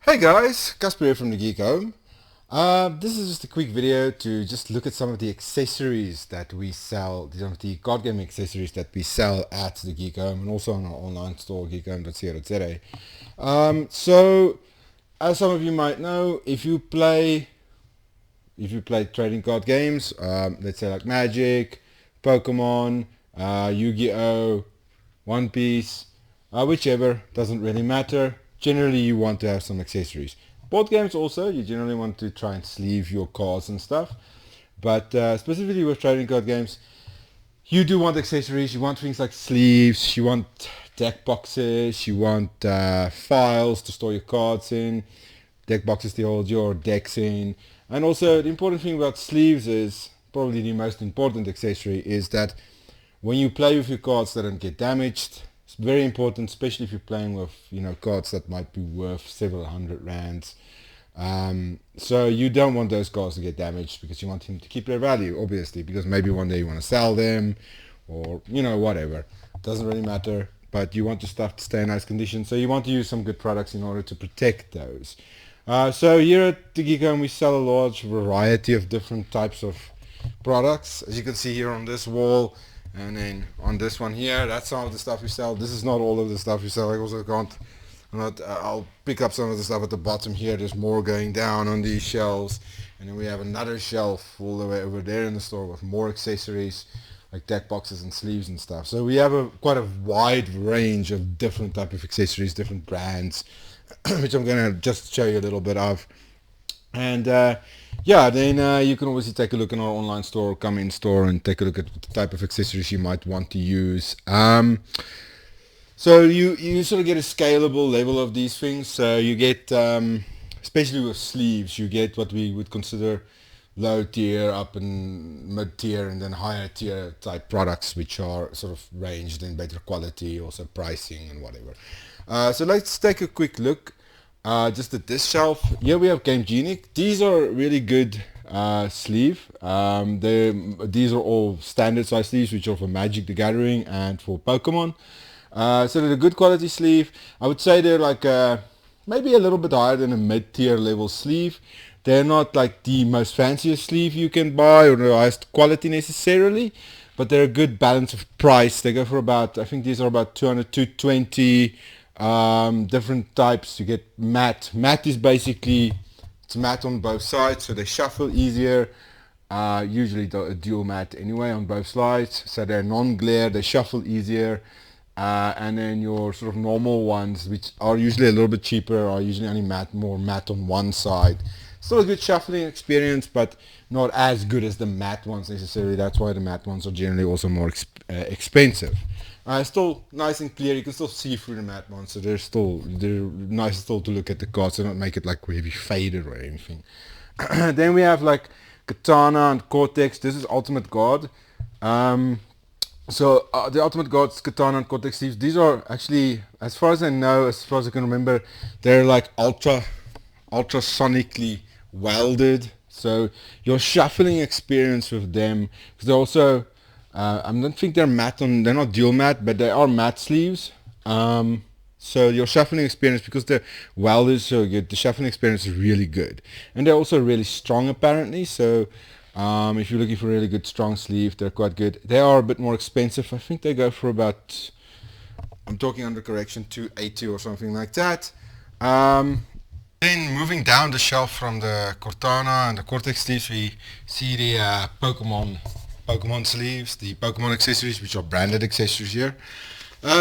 Hey guys, Casper here from the Geek Home. This is just a quick video to just look at some of the accessories that we sell, some of the card game accessories that we sell at the Geek Home and also on our online store, geekhome.co.za. So, as some of you might know, if you play trading card games, let's say like Magic, Pokemon, Yu-Gi-Oh, One Piece, whichever, doesn't really matter. Generally, you want to have some accessories. Board games also, you generally want to try and sleeve your cards and stuff. But specifically with trading card games, you do want accessories. You want things like sleeves, you want deck boxes, you want files to store your cards in, deck boxes to hold your decks in. And also the important thing about sleeves is, probably the most important accessory, is that when you play with your cards, they don't get damaged. It's very important, especially if you're playing with cards that might be worth several hundred rands. So you don't want those cards to get damaged because you want them to keep their value, obviously, because maybe one day you want to sell them or whatever. Doesn't really matter, but you want the stuff to stay in nice condition, so you want to use some good products in order to protect those. So here at the Geek Home, we sell a large variety of different types of products, as you can see here on this wall. And then on this one here, that's some of the stuff we sell. This is not all of the stuff we sell. I also can't. I'll pick up some of the stuff at the bottom here. There's more going down on these shelves, and then we have another shelf all the way over there in the store with more accessories like deck boxes and sleeves and stuff. So we have quite a wide range of different type of accessories, different brands, which I'm gonna just show you a little bit of. And then you can obviously take a look in our online store, come in store and take a look at the type of accessories you might want to use. So you sort of get a scalable level of these things. So you get, especially with sleeves, you get what we would consider low tier, up and mid tier, and then higher tier type products, which are sort of ranged in better quality, also pricing and whatever. So let's take a quick look. Just at this shelf here we have Game Genie. These are really good sleeve. These are all standard size sleeves, which are for Magic the Gathering and for Pokemon. So they're a good quality sleeve. I would say they're like maybe a little bit higher than a mid-tier level sleeve. They're not like the most fanciest sleeve you can buy or the highest quality necessarily, but they're a good balance of price. They go for about, I think these are about 200, 220. Different types. You get matte. Matte is basically, it's matte on both sides, so they shuffle easier. Usually a dual matte anyway on both sides, so they're non-glare, they shuffle easier. And then your sort of normal ones, which are usually a little bit cheaper, are usually only more matte on one side. Still a good shuffling experience, but not as good as the matte ones necessarily. That's why the matte ones are generally also more expensive. Still nice and clear. You can still see through the matte ones, so they're nice still to look at the cards, and not make it like heavy faded or anything. Then we have like Katana and Cortex. This is Ultimate Guard. So the Ultimate Guards, Katana and Cortex sleeves, these are actually, as far as I know, as far as I can remember, they're like ultrasonically welded. So your shuffling experience with them, because they're also, I don't think they're they're not dual matte, but they are matte sleeves. So your shuffling experience, because they're welded so good, the shuffling experience is really good. And they're also really strong apparently, so if you're looking for a really good strong sleeve, they're quite good. They are a bit more expensive. I think they go for about, I'm talking under correction, 280 or something like that. Then moving down the shelf from the Cortana and the Cortex sleeves, we see the Pokemon sleeves, the Pokemon accessories, which are branded accessories here.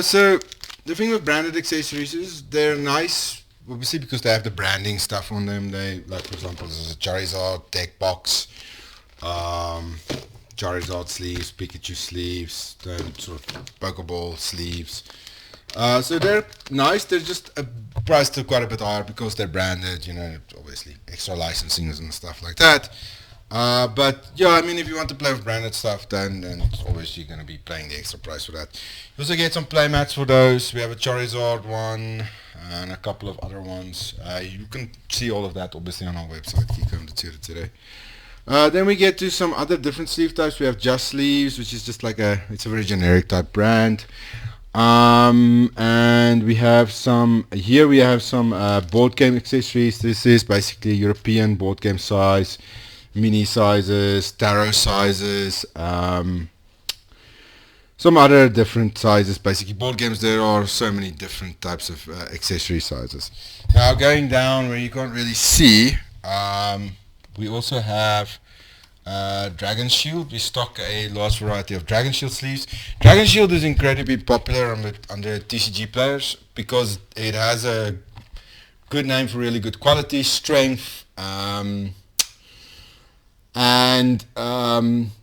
So the thing with branded accessories is they're nice, obviously, because they have the branding stuff on them. They, like for example, this is a Charizard deck box, Charizard sleeves, Pikachu sleeves, then sort of Pokeball sleeves. So they're nice. They're just priced quite a bit higher because they're branded, obviously extra licensing and stuff like that. But yeah, I mean, if you want to play with branded stuff, then obviously you're going to be paying the extra price for that. You also get some play mats for those. We have a Charizard one and a couple of other ones. You can see all of that obviously on our website, geekhome.co.za. Then we get to some other different sleeve types. We have Just Sleeves, which is just like it's a very generic type brand. And and we have some here. We have some board game accessories. This is basically European board game size, mini sizes, tarot sizes, some other different sizes. Basically, board games. There are so many different types of accessory sizes. Now, going down where you can't really see, we also have Dragon Shield. We stock a large variety of Dragon Shield sleeves. Dragon Shield is incredibly popular under TCG players because it has a good name for really good quality, strength, and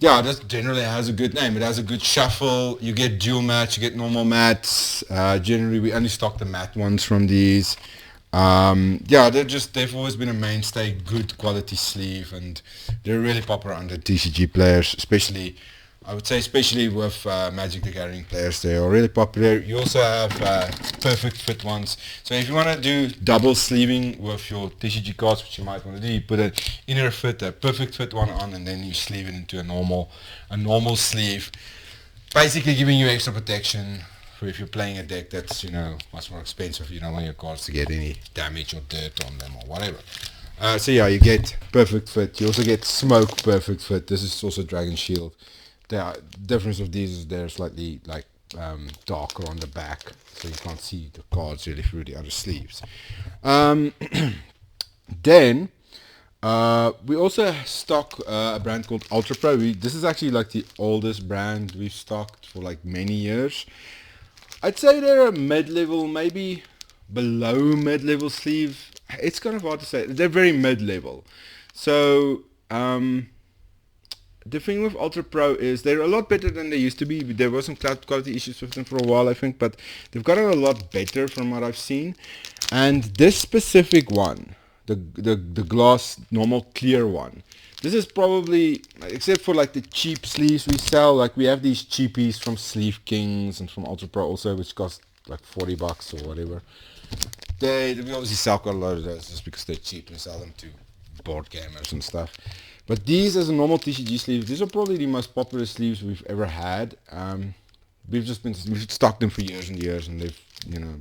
yeah, just generally has a good name. It has a good shuffle. You get dual mats, you get normal mats. Generally, we only stock the matte ones from these. Yeah, they've always been a mainstay, good quality sleeve, and they're really popular under TCG players, especially, I would say, especially with Magic the Gathering players. They are really popular. You also have perfect fit ones. So if you want to do double sleeving with your TCG cards, which you might want to do, you put an inner fit, a perfect fit one on, and then you sleeve it into a normal sleeve, basically giving you extra protection for if you're playing a deck that's, you know, much more expensive. You don't want your cards to get any damage or dirt on them or whatever. So yeah, you get perfect fit. You also get smoke perfect fit. This is also Dragon Shield. The difference of these is they're slightly like darker on the back, so you can't see the cards really through the other sleeves. Then we also stock a brand called Ultra Pro. This is actually like the oldest brand we've stocked for like many years. I'd say they're a mid-level, maybe below mid-level sleeve. It's kind of hard to say. They're very mid-level. So the thing with Ultra Pro is they're a lot better than they used to be. There were some quality issues with them for a while, I think, but they've gotten a lot better from what I've seen. And this specific one, the glass normal clear one, this is probably, except for like the cheap sleeves we sell, like we have these cheapies from Sleeve Kings and from Ultra Pro also, which cost like $40 or whatever. We obviously sell quite a lot of those just because they're cheap. We sell them to board gamers and stuff. But these, as a normal TCG sleeve, these are probably the most popular sleeves we've ever had. We've stocked them for years and years, and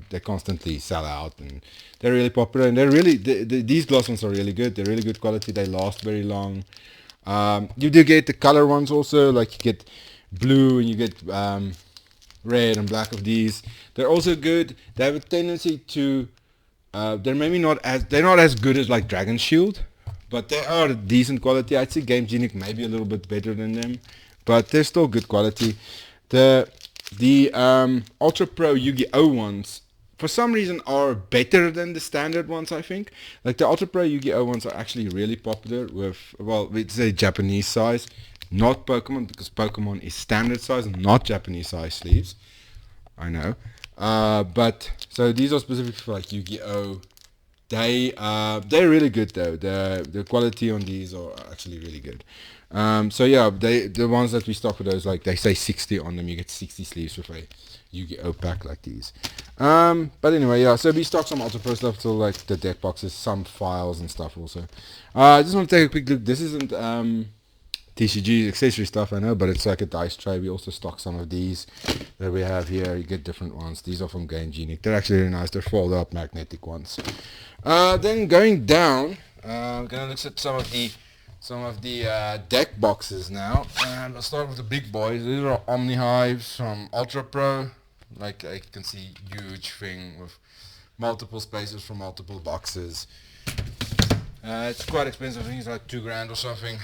they constantly sell out, and they're really popular. And they're really these gloss ones are really good. They're really good quality. They last very long. You do get the color ones also, like you get blue and you get red and black of these. They're also good. They have a tendency to they're not as good as like Dragon Shield, but they are decent quality. I'd say Game Genius maybe a little bit better than them, but they're still good quality. The Ultra Pro Yu-Gi-Oh ones, for some reason, are better than the standard ones, I think. Like the Ultra Pro Yu-Gi-Oh ones are actually really popular with, well, it's a Japanese size, not Pokemon, because Pokemon is standard size, not Japanese size sleeves. I know. But, so these are specific for like Yu-Gi-Oh. They're really good though. The quality on these are actually really good. So yeah, the ones that we stock with those, like they say 60 on them. You get 60 sleeves with a Yu-Gi-Oh pack like these. But anyway, yeah. So we stock some Ultra Pro stuff, so like the deck boxes, some files and stuff also. I just want to take a quick look. This isn't TCG accessory stuff, I know, but it's like a dice tray. We also stock some of these that we have here. You get different ones. These are from Game Genius. They're actually really nice. They're fold up magnetic ones. Then going down, I'm gonna look at some of the deck boxes now, and I'll start with the big boys. These are Omni Hives from Ultra Pro. Like you can see, huge thing with multiple spaces for multiple boxes. It's quite expensive. I think it's like $2,000 or something.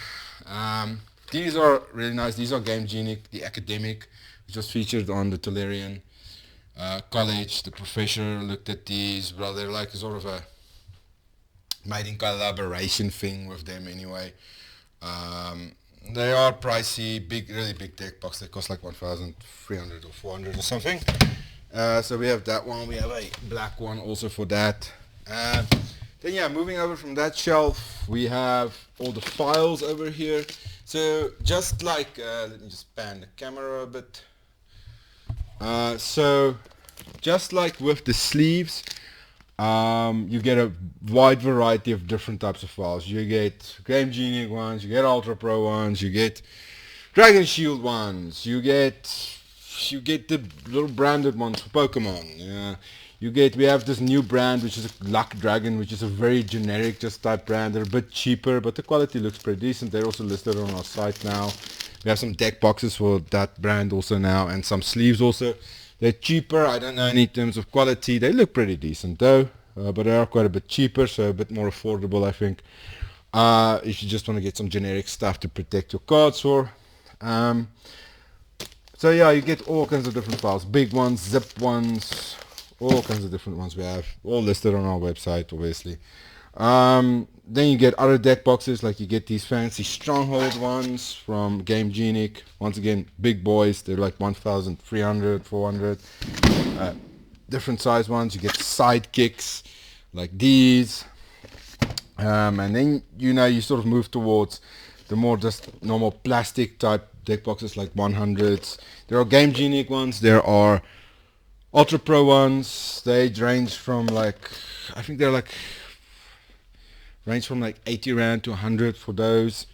These are really nice. These are Game Genius, the Academic, which was featured on the Tolarian College. The professor looked at these. Well, they're like sort of a made in collaboration thing with them anyway. They are pricey, really big deck box. They cost like 1,300 or 400 or something. So we have that one. We have a black one also for that. Then yeah, moving over from that shelf, we have all the files over here. So just like, let me just pan the camera a bit. So just like with the sleeves, you get a wide variety of different types of files. You get Game Genius ones, you get Ultra Pro ones, you get Dragon Shield ones, you get you get the little branded ones for Pokemon. We have this new brand which is a Luck Dragon, which is a very generic just type brand. They're a bit cheaper, but the quality looks pretty decent. They're also listed on our site now. We have some deck boxes for that brand also now, and some sleeves also. They're cheaper. I don't know any terms of quality. They look pretty decent though, but they are quite a bit cheaper, so a bit more affordable, I think. If you just want to get some generic stuff to protect your cards for. So yeah, you get all kinds of different files, big ones, zip ones, all kinds of different ones we have, all listed on our website, obviously. Then you get other deck boxes, like you get these fancy Stronghold ones from Game Genic. Once again, big boys, they're like 1,300, 400. Different size ones. You get sidekicks like these. And then, you sort of move towards the more just normal plastic type deck boxes like 100s. There are Game Genic ones. There are Ultra Pro ones. They range from I think they're range from 80 rand to 100 for those.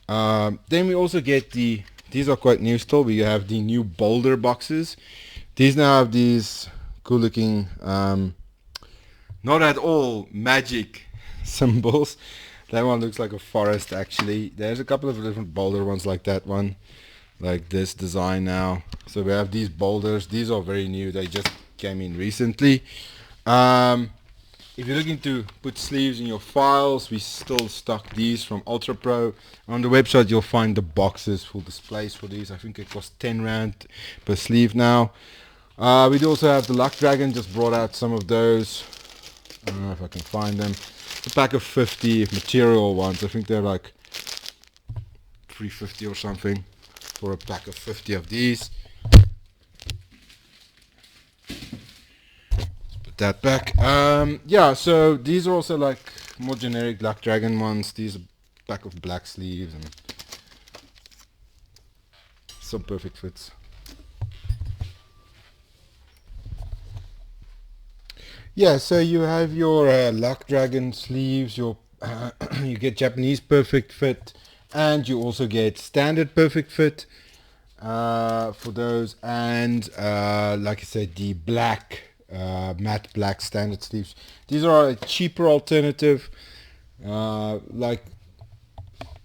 Then we also get these are quite new still. We have the new Boulder boxes. These now have these cool looking, not at all magic symbols. That one looks like a forest actually. There's a couple of different boulder ones like that one, like this design now. So we have these boulders. These are very new. They just came in recently. If you're looking to put sleeves in your files, we still stock these from Ultra Pro. On the website you'll find the boxes, full displays for these. I think it costs 10 rand per sleeve now. We do also have the Luck Dragon, just brought out some of those. I don't know if I can find them. A pack of 50 material ones. I think they're like 350 or something for a pack of 50 of these. Let's put that back. Yeah, so these are also like more generic Luck Dragon ones. These are a pack of black sleeves and some perfect fits. Yeah, so you have your Luck Dragon sleeves, your you get Japanese perfect fit, and you also get standard perfect fit for those, and like I said, the black matte black standard sleeves. These are a cheaper alternative, like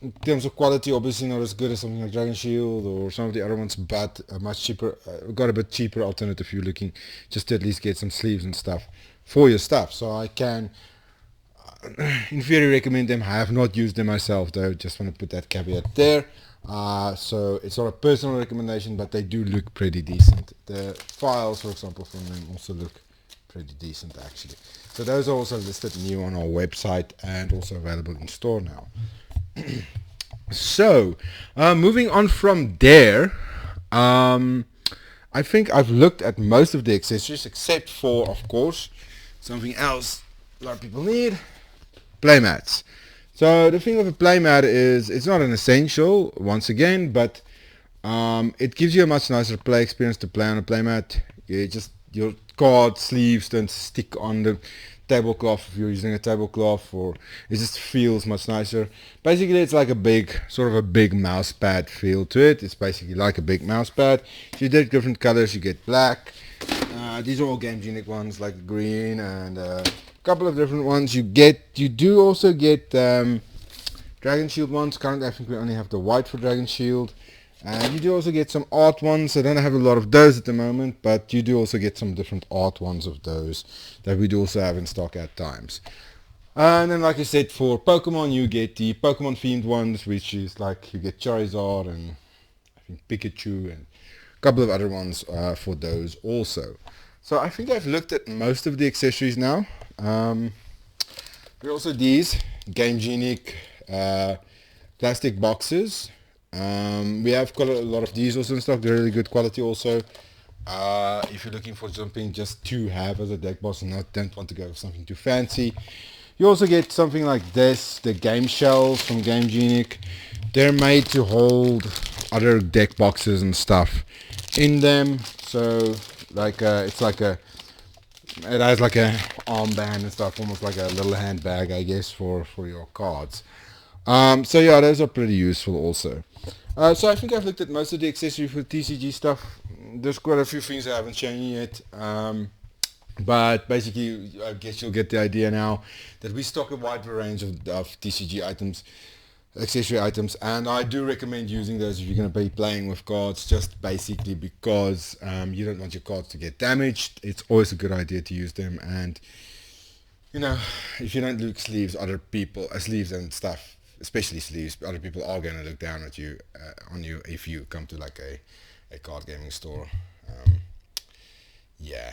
in terms of quality, obviously not as good as something like Dragon Shield or some of the other ones, but a much cheaper, got a bit cheaper alternative if you're looking just to at least get some sleeves and stuff for your stuff. So I can in theory recommend them. I have not used them myself though, just want to put that caveat there. So it's not a personal recommendation, but they do look pretty decent. The files, for example, from them also look pretty decent actually. So those are also listed new on our website and also available in store now. So moving on from there, I think I've looked at most of the accessories except for, of course, something else a lot of people need: playmats. So the thing with a playmat is it's not an essential, once again, but it gives you a much nicer play experience to play on a playmat. Your card sleeves don't stick on the tablecloth if you're using a tablecloth, or it just feels much nicer. Basically it's like a big mouse pad feel to it. It's basically like a big mouse pad. If you did different colors, you get black. These are all Game Genic ones, like green, and a couple of different ones. You do also get Dragon Shield ones. Currently I think we only have the white for Dragon Shield. And you do also get some art ones. I don't have a lot of those at the moment, but you do also get some different art ones of those that we do also have in stock at times. And then, like I said, for Pokemon, you get the Pokemon themed ones, which is like you get Charizard and I think Pikachu and a couple of other ones for those also. So I think I've looked at most of the accessories now. There are also these Game Genic plastic boxes. We have got a lot of these also in stock. They're really good quality also. If you're looking for something just to have as a deck box and don't want to go for something too fancy, you also get something like this, the game shells from Game Genic. They're made to hold other deck boxes and stuff in them. So like it has like a armband and stuff, almost like a little handbag, I guess, for your cards. So yeah, those are pretty useful also. So I think I've looked at most of the accessory for TCG stuff. there's quite a few things I haven't shown you yet. But basically, I guess you'll get the idea now that we stock a wide range of TCG items, accessory items, and I do recommend using those if you're going to be playing with cards, just basically because you don't want your cards to get damaged. It's always a good idea to use them, and you know, if you don't look sleeves, other people, sleeves and stuff, especially sleeves, other people are going to look down at you, on you if you come to like a card gaming store. Yeah.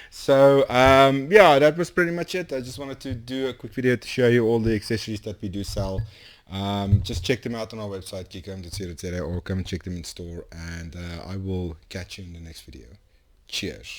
So yeah, that was pretty much it. I just wanted to do a quick video to show you all the accessories that we do sell. Just check them out on our website, geekhomes.co.za, or come and check them in store, and I will catch you in the next video. Cheers.